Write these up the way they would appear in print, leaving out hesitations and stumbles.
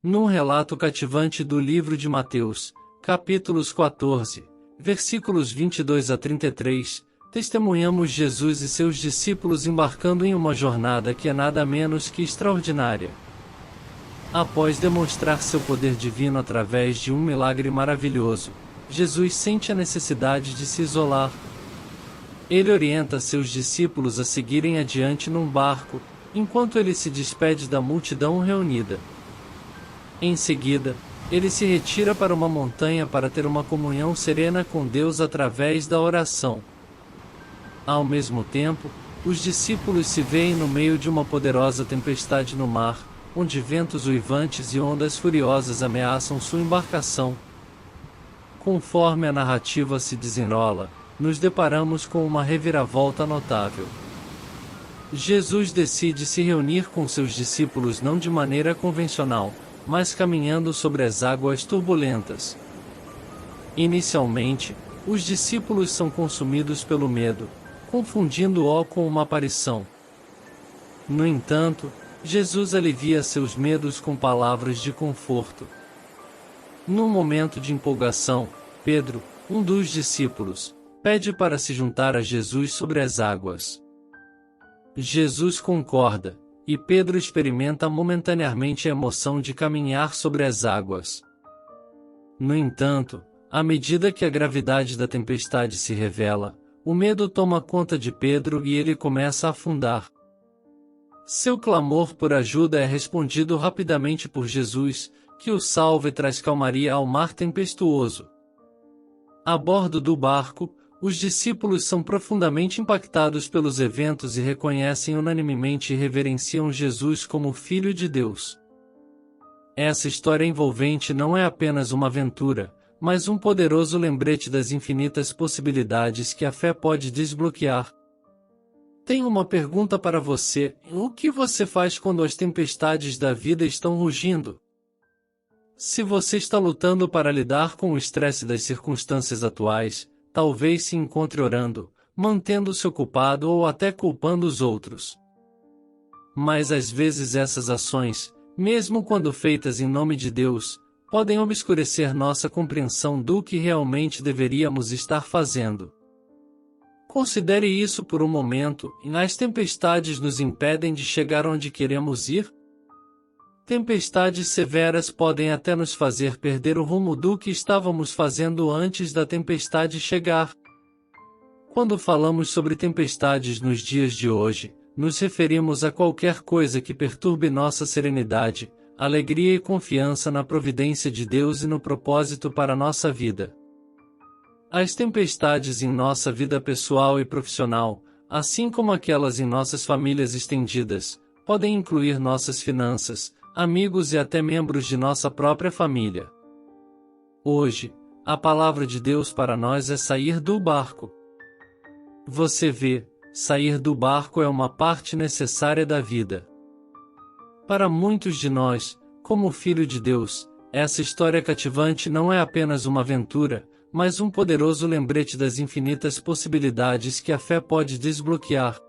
Num relato cativante do livro de Mateus, capítulos 14, versículos 22 a 33, testemunhamos Jesus e seus discípulos embarcando em uma jornada que é nada menos que extraordinária. Após demonstrar seu poder divino através de um milagre maravilhoso, Jesus sente a necessidade de se isolar. Ele orienta seus discípulos a seguirem adiante num barco, enquanto ele se despede da multidão reunida. Em seguida, ele se retira para uma montanha para ter uma comunhão serena com Deus através da oração. Ao mesmo tempo, os discípulos se veem no meio de uma poderosa tempestade no mar, onde ventos uivantes e ondas furiosas ameaçam sua embarcação. Conforme a narrativa se desenrola, nos deparamos com uma reviravolta notável. Jesus decide se reunir com seus discípulos não de maneira convencional, mas caminhando sobre as águas turbulentas. Inicialmente, os discípulos são consumidos pelo medo, confundindo-o com uma aparição. No entanto, Jesus alivia seus medos com palavras de conforto. Num momento de empolgação, Pedro, um dos discípulos, pede para se juntar a Jesus sobre as águas. Jesus concorda, e Pedro experimenta momentaneamente a emoção de caminhar sobre as águas. No entanto, à medida que a gravidade da tempestade se revela, o medo toma conta de Pedro e ele começa a afundar. Seu clamor por ajuda é respondido rapidamente por Jesus, que o salva e traz calmaria ao mar tempestuoso. A bordo do barco, os discípulos são profundamente impactados pelos eventos e reconhecem unanimemente e reverenciam Jesus como Filho de Deus. Essa história envolvente não é apenas uma aventura, mas um poderoso lembrete das infinitas possibilidades que a fé pode desbloquear. Tenho uma pergunta para você: o que você faz quando as tempestades da vida estão rugindo? Se você está lutando para lidar com o estresse das circunstâncias atuais, talvez se encontre orando, mantendo-se ocupado ou até culpando os outros. Mas às vezes essas ações, mesmo quando feitas em nome de Deus, podem obscurecer nossa compreensão do que realmente deveríamos estar fazendo. Considere isso por um momento: as tempestades nos impedem de chegar onde queremos ir? Tempestades severas podem até nos fazer perder o rumo do que estávamos fazendo antes da tempestade chegar. Quando falamos sobre tempestades nos dias de hoje, nos referimos a qualquer coisa que perturbe nossa serenidade, alegria e confiança na providência de Deus e no propósito para nossa vida. As tempestades em nossa vida pessoal e profissional, assim como aquelas em nossas famílias estendidas, podem incluir nossas finanças, amigos e até membros de nossa própria família. Hoje, a palavra de Deus para nós é sair do barco. Você vê, sair do barco é uma parte necessária da vida. Para muitos de nós, como Filho de Deus, essa história cativante não é apenas uma aventura, mas um poderoso lembrete das infinitas possibilidades que a fé pode desbloquear.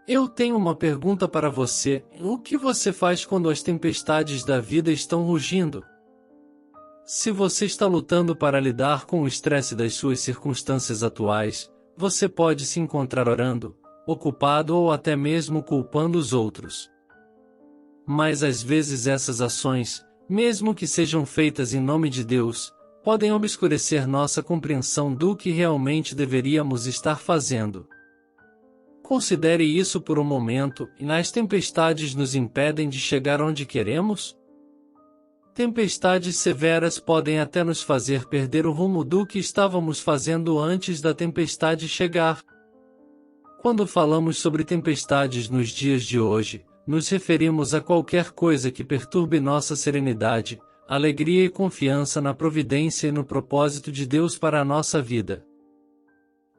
Eu tenho uma pergunta para você: o que você faz quando as tempestades da vida estão rugindo? Se você está lutando para lidar com o estresse das suas circunstâncias atuais, você pode se encontrar orando, ocupado ou até mesmo culpando os outros. Mas às vezes essas ações, mesmo que sejam feitas em nome de Deus, podem obscurecer nossa compreensão do que realmente deveríamos estar fazendo. Considere isso por um momento: as tempestades nos impedem de chegar onde queremos? Tempestades severas podem até nos fazer perder o rumo do que estávamos fazendo antes da tempestade chegar. Quando falamos sobre tempestades nos dias de hoje, nos referimos a qualquer coisa que perturbe nossa serenidade, alegria e confiança na providência e no propósito de Deus para a nossa vida.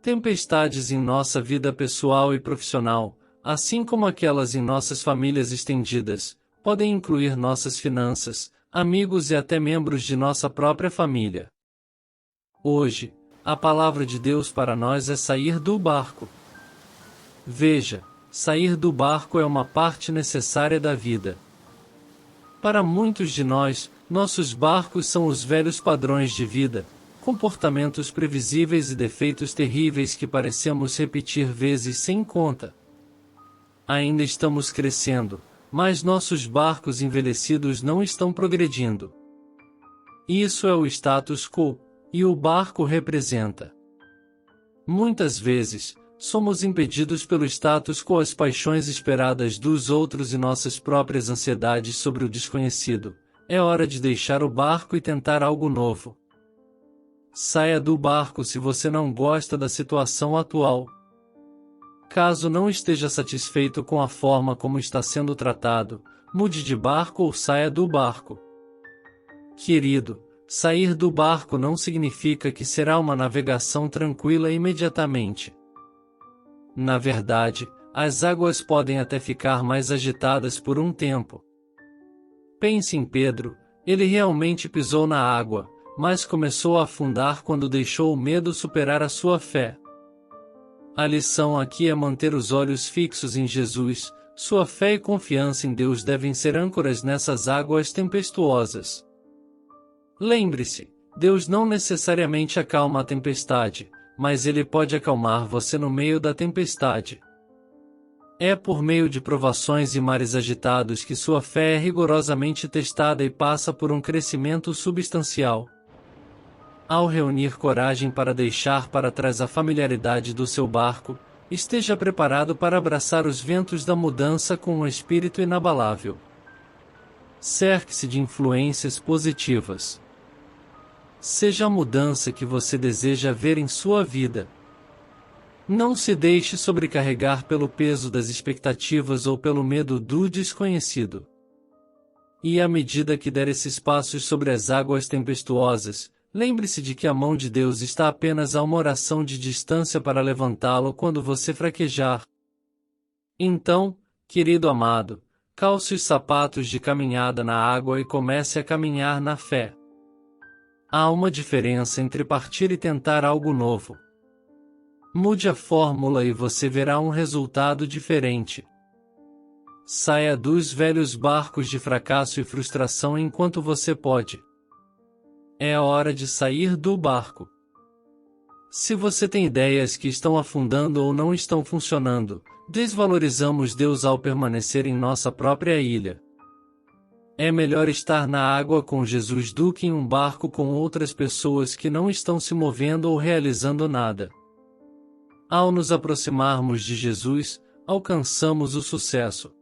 Tempestades em nossa vida pessoal e profissional, assim como aquelas em nossas famílias estendidas, podem incluir nossas finanças, amigos e até membros de nossa própria família. Hoje, a palavra de Deus para nós é sair do barco. Veja, sair do barco é uma parte necessária da vida. Para muitos de nós, nossos barcos são os velhos padrões de vida, comportamentos previsíveis e defeitos terríveis que parecemos repetir vezes sem conta. Ainda estamos crescendo, mas nossos barcos envelhecidos não estão progredindo. Isso é o status quo, e o barco representa. Muitas vezes, somos impedidos pelo status quo, as paixões esperadas dos outros e nossas próprias ansiedades sobre o desconhecido. É hora de deixar o barco e tentar algo novo. Saia do barco se você não gosta da situação atual. Caso não esteja satisfeito com a forma como está sendo tratado, mude de barco ou saia do barco. Querido, sair do barco não significa que será uma navegação tranquila imediatamente. Na verdade, as águas podem até ficar mais agitadas por um tempo. Pense em Pedro, ele realmente pisou na água, mas começou a afundar quando deixou o medo superar a sua fé. A lição aqui é manter os olhos fixos em Jesus. Sua fé e confiança em Deus devem ser âncoras nessas águas tempestuosas. Lembre-se, Deus não necessariamente acalma a tempestade, mas Ele pode acalmar você no meio da tempestade. É por meio de provações e mares agitados que sua fé é rigorosamente testada e passa por um crescimento substancial. Ao reunir coragem para deixar para trás a familiaridade do seu barco, esteja preparado para abraçar os ventos da mudança com um espírito inabalável. Cerque-se de influências positivas. Seja a mudança que você deseja ver em sua vida. Não se deixe sobrecarregar pelo peso das expectativas ou pelo medo do desconhecido. E à medida que der esses passos sobre as águas tempestuosas, lembre-se de que a mão de Deus está apenas a uma oração de distância para levantá-lo quando você fraquejar. Então, querido amado, calce os sapatos de caminhada na água e comece a caminhar na fé. Há uma diferença entre partir e tentar algo novo. Mude a fórmula e você verá um resultado diferente. Saia dos velhos barcos de fracasso e frustração enquanto você pode. É a hora de sair do barco. Se você tem ideias que estão afundando ou não estão funcionando, desvalorizamos Deus ao permanecer em nossa própria ilha. É melhor estar na água com Jesus do que em um barco com outras pessoas que não estão se movendo ou realizando nada. Ao nos aproximarmos de Jesus, alcançamos o sucesso.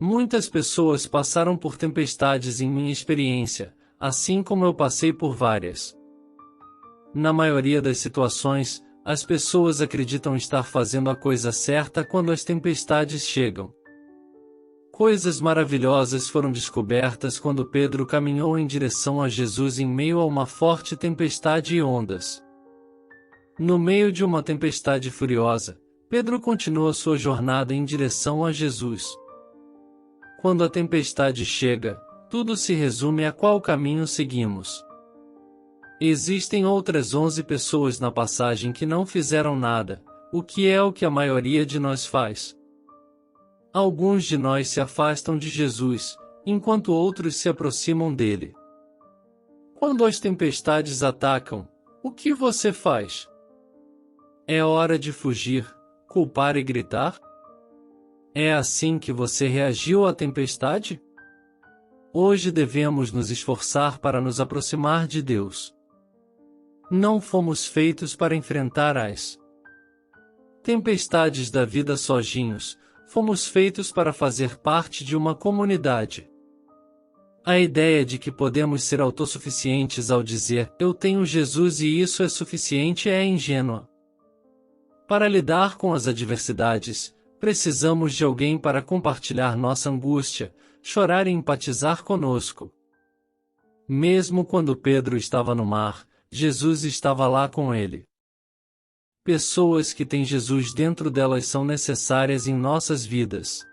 Muitas pessoas passaram por tempestades em minha experiência, assim como eu passei por várias. Na maioria das situações, as pessoas acreditam estar fazendo a coisa certa quando as tempestades chegam. Coisas maravilhosas foram descobertas quando Pedro caminhou em direção a Jesus em meio a uma forte tempestade e ondas. No meio de uma tempestade furiosa, Pedro continua sua jornada em direção a Jesus. Quando a tempestade chega, tudo se resume a qual caminho seguimos. Existem outras 11 pessoas na passagem que não fizeram nada, o que é o que a maioria de nós faz. Alguns de nós se afastam de Jesus, enquanto outros se aproximam dele. Quando as tempestades atacam, o que você faz? É hora de fugir, culpar e gritar? É assim que você reagiu à tempestade? Hoje devemos nos esforçar para nos aproximar de Deus. Não fomos feitos para enfrentar as tempestades da vida sozinhos, fomos feitos para fazer parte de uma comunidade. A ideia de que podemos ser autossuficientes ao dizer, eu tenho Jesus e isso é suficiente é ingênua. Para lidar com as adversidades, precisamos de alguém para compartilhar nossa angústia, chorar e empatizar conosco. Mesmo quando Pedro estava no mar, Jesus estava lá com ele. Pessoas que têm Jesus dentro delas são necessárias em nossas vidas.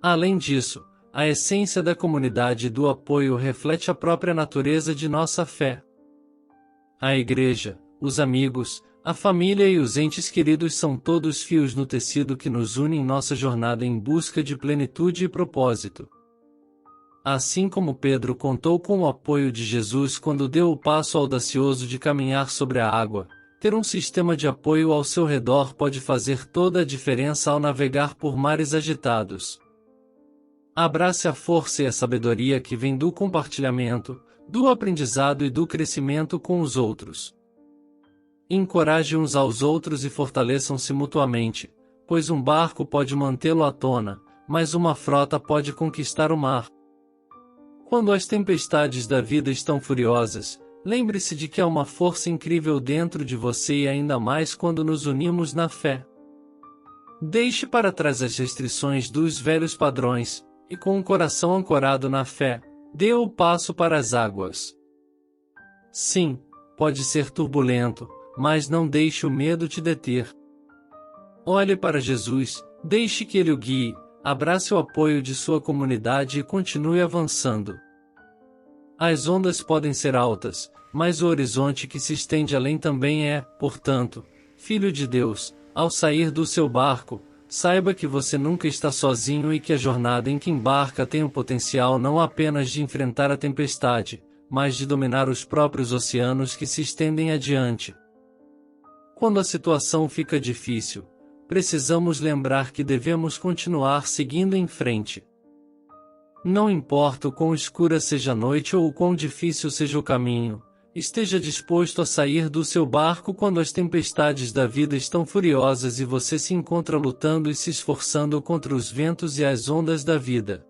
Além disso, a essência da comunidade e do apoio reflete a própria natureza de nossa fé. A igreja, os amigos, a família e os entes queridos são todos fios no tecido que nos une em nossa jornada em busca de plenitude e propósito. Assim como Pedro contou com o apoio de Jesus quando deu o passo audacioso de caminhar sobre a água, ter um sistema de apoio ao seu redor pode fazer toda a diferença ao navegar por mares agitados. Abrace a força e a sabedoria que vem do compartilhamento, do aprendizado e do crescimento com os outros. Encoraje uns aos outros e fortaleçam-se mutuamente, pois um barco pode mantê-lo à tona, mas uma frota pode conquistar o mar. Quando as tempestades da vida estão furiosas, lembre-se de que há uma força incrível dentro de você e ainda mais quando nos unimos na fé. Deixe para trás as restrições dos velhos padrões, e com o coração ancorado na fé, dê o passo para as águas. Sim, pode ser turbulento, mas não deixe o medo te deter. Olhe para Jesus, deixe que Ele o guie, abrace o apoio de sua comunidade e continue avançando. As ondas podem ser altas, mas o horizonte que se estende além também é, portanto, filho de Deus. Ao sair do seu barco, saiba que você nunca está sozinho e que a jornada em que embarca tem o potencial não apenas de enfrentar a tempestade, mas de dominar os próprios oceanos que se estendem adiante. Quando a situação fica difícil, precisamos lembrar que devemos continuar seguindo em frente. Não importa o quão escura seja a noite ou o quão difícil seja o caminho, esteja disposto a sair do seu barco quando as tempestades da vida estão furiosas e você se encontra lutando e se esforçando contra os ventos e as ondas da vida.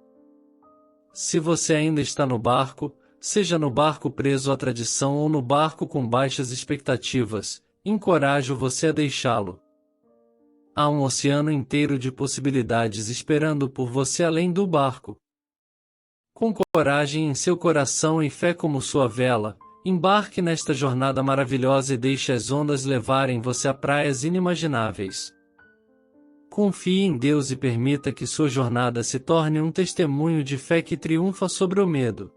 Se você ainda está no barco, seja no barco preso à tradição ou no barco com baixas expectativas, encorajo você a deixá-lo. Há um oceano inteiro de possibilidades esperando por você além do barco. Com coragem em seu coração e fé como sua vela, embarque nesta jornada maravilhosa e deixe as ondas levarem você a praias inimagináveis. Confie em Deus e permita que sua jornada se torne um testemunho de fé que triunfa sobre o medo.